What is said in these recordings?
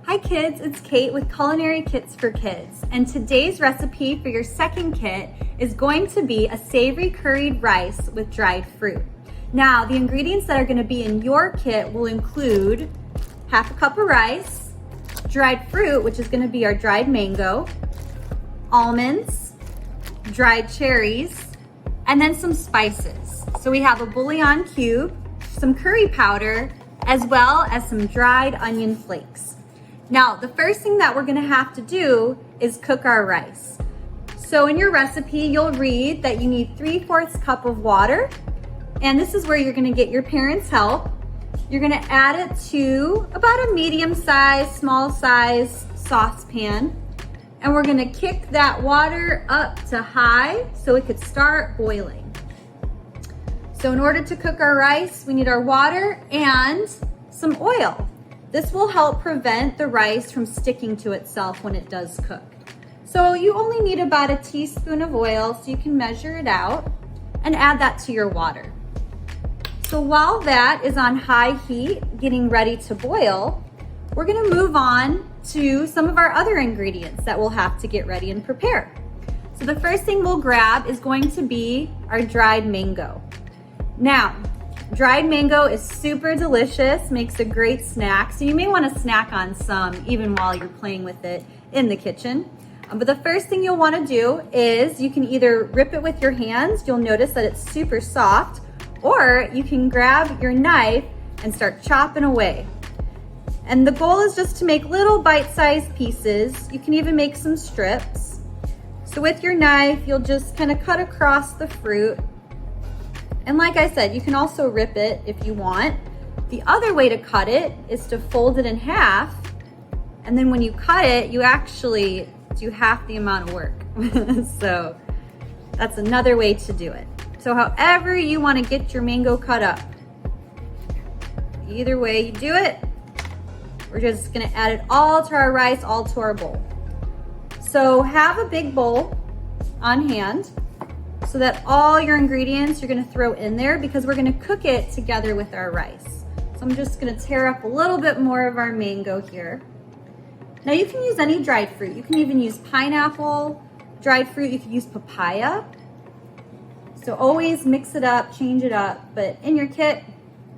Hi kids, it's Kate with Culinary Kits for Kids, and today's recipe for your second kit is going to be a savory curried rice with dried fruit. Now, the ingredients that are going to be in your kit will include half a cup of rice, dried fruit, which is going to be our dried mango, almonds, dried cherries, and then some spices. So we have a bouillon cube, some curry powder, as well as some dried onion flakes. Now, the first thing that we're gonna have to do is cook our rice. So in your recipe, you'll read that you need 3/4 cup of water, and this is where you're gonna get your parents' help. You're gonna add it to about a medium-sized, small-size saucepan, and we're gonna kick that water up to high so it could start boiling. So in order to cook our rice, we need our water and some oil. This will help prevent the rice from sticking to itself when it does cook. So you only need about a teaspoon of oil, so you can measure it out and add that to your water. So while that is on high heat, getting ready to boil, we're gonna move on to some of our other ingredients that we'll have to get ready and prepare. So the first thing we'll grab is going to be our dried mango. Now, dried mango is super delicious, makes a great snack. So you may want to snack on some even while you're playing with it in the kitchen. But the first thing you'll want to do is you can either rip it with your hands, you'll notice that it's super soft, or you can grab your knife and start chopping away. And the goal is just to make little bite-sized pieces. You can even make some strips. So with your knife, you'll just kind of cut across the fruit. And like I said, you can also rip it if you want. The other way to cut it is to fold it in half. And then when you cut it, you actually do half the amount of work. So that's another way to do it. So however you want to get your mango cut up, either way you do it, we're just gonna add it all to our rice, all to our bowl. So have a big bowl on hand, so that all your ingredients you're gonna throw in there because we're gonna cook it together with our rice. So I'm just gonna tear up a little bit more of our mango here. Now you can use any dried fruit. You can even use pineapple, dried fruit, you can use papaya. So always mix it up, change it up, but in your kit,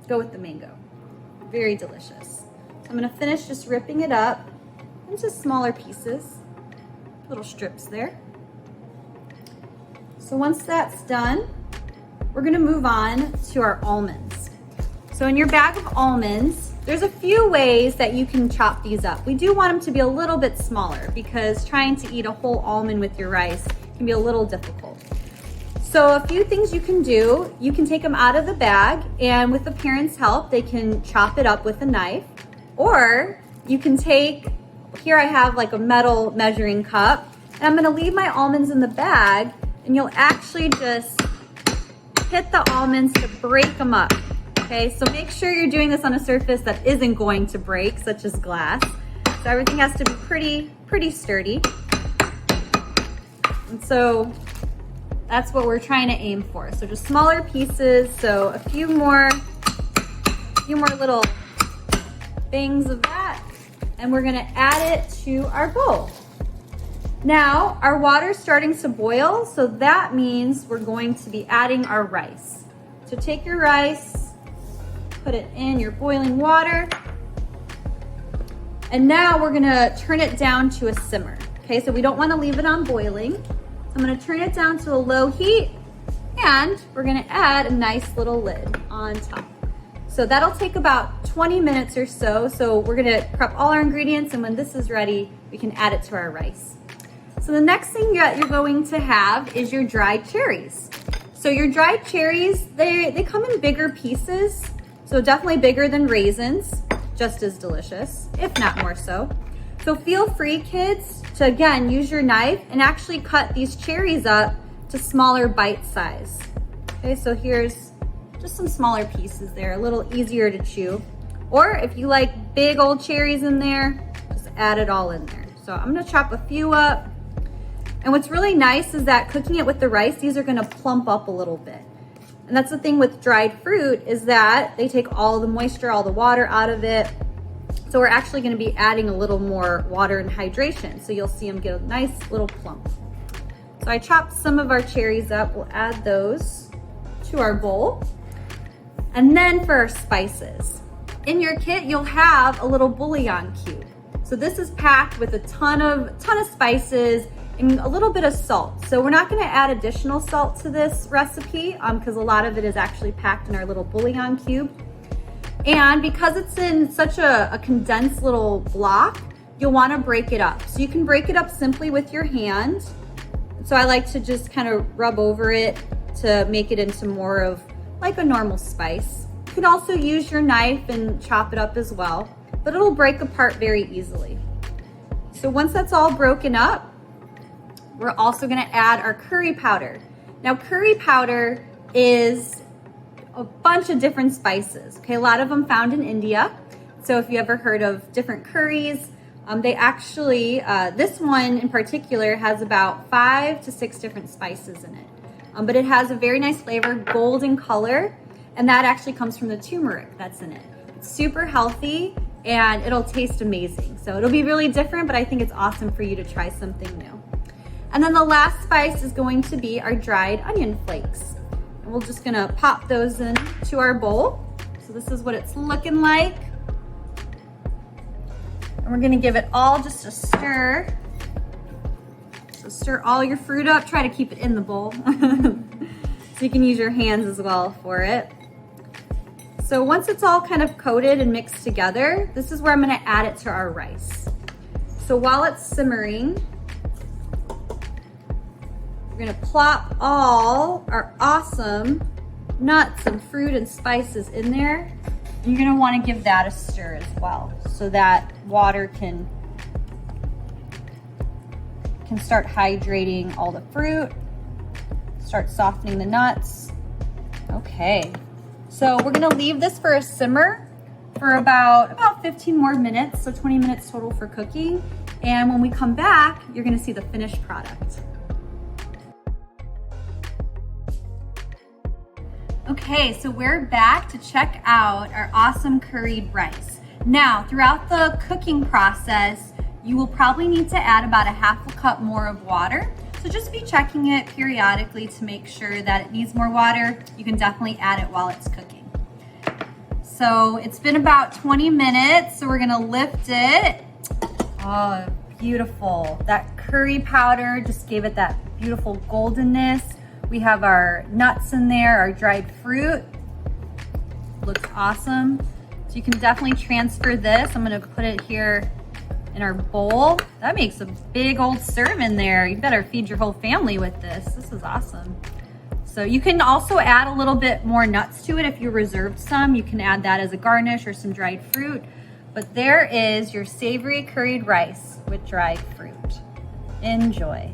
go with the mango. Very delicious. So I'm gonna finish just ripping it up into smaller pieces, little strips there. So once that's done, we're gonna move on to our almonds. So in your bag of almonds, there's a few ways that you can chop these up. We do want them to be a little bit smaller because trying to eat a whole almond with your rice can be a little difficult. So a few things you can do, you can take them out of the bag and with the parents' help, they can chop it up with a knife. Or you can take, here I have like a metal measuring cup, and I'm gonna leave my almonds in the bag, and you'll actually just hit the almonds to break them up, okay? So make sure you're doing this on a surface that isn't going to break, such as glass. So everything has to be pretty sturdy. And so that's what we're trying to aim for. So just smaller pieces, so a few more little things of that, and we're gonna add it to our bowl. Now, our water's starting to boil, so that means we're going to be adding our rice. So take your rice, put it in your boiling water, and now we're gonna turn it down to a simmer. Okay, so we don't wanna leave it on boiling. So I'm gonna turn it down to a low heat, and we're gonna add a nice little lid on top. So that'll take about 20 minutes or so. So we're gonna prep all our ingredients, and when this is ready, we can add it to our rice. So the next thing that you're going to have is your dried cherries. So your dried cherries, they come in bigger pieces, so definitely bigger than raisins, just as delicious, if not more so. So feel free, kids, to again, use your knife and actually cut these cherries up to smaller bite size. Okay, so here's just some smaller pieces there, a little easier to chew. Or if you like big old cherries in there, just add it all in there. So I'm gonna chop a few up. And what's really nice is that cooking it with the rice, these are gonna plump up a little bit. And that's the thing with dried fruit, is that they take all the moisture, all the water out of it. So we're actually gonna be adding a little more water and hydration. So you'll see them get a nice little plump. So I chopped some of our cherries up. We'll add those to our bowl. And then for our spices. In your kit, you'll have a little bouillon cube. So this is packed with a ton of spices and a little bit of salt. So we're not gonna add additional salt to this recipe because a lot of it is actually packed in our little bouillon cube. And because it's in such a condensed little block, you'll wanna break it up. So you can break it up simply with your hand. So I like to just kind of rub over it to make it into more of like a normal spice. You can also use your knife and chop it up as well, but it'll break apart very easily. So once that's all broken up, we're also gonna add our curry powder. Now curry powder is a bunch of different spices, okay? A lot of them found in India. So if you ever heard of different curries, they actually, this one in particular has about 5 to 6 different spices in it. But it has a very nice flavor, golden color, and that actually comes from the turmeric that's in it. It's super healthy and it'll taste amazing. So it'll be really different, but I think it's awesome for you to try something new. And then the last spice is going to be our dried onion flakes. And we're just gonna pop those into our bowl. So this is what it's looking like. And we're gonna give it all just a stir. So stir all your fruit up, try to keep it in the bowl. So you can use your hands as well for it. So once it's all kind of coated and mixed together, this is where I'm gonna add it to our rice. So while it's simmering, we're gonna plop all our awesome nuts and fruit and spices in there. You're gonna wanna give that a stir as well so that water can start hydrating all the fruit, start softening the nuts. Okay, so we're gonna leave this for a simmer for about 15 more minutes, so 20 minutes total for cooking. And when we come back, you're gonna see the finished product. Okay, so we're back to check out our awesome curried rice. Now, throughout the cooking process, you will probably need to add about a half a cup more of water. So just be checking it periodically to make sure that it needs more water. You can definitely add it while it's cooking. So it's been about 20 minutes, so we're gonna lift it. Oh, beautiful. That curry powder just gave it that beautiful goldenness. We have our nuts in there, our dried fruit. Looks awesome. So you can definitely transfer this. I'm gonna put it here in our bowl. That makes a big old serve in there. You better feed your whole family with this. This is awesome. So you can also add a little bit more nuts to it if you reserved some. You can add that as a garnish or some dried fruit. But there is your savory curried rice with dried fruit. Enjoy.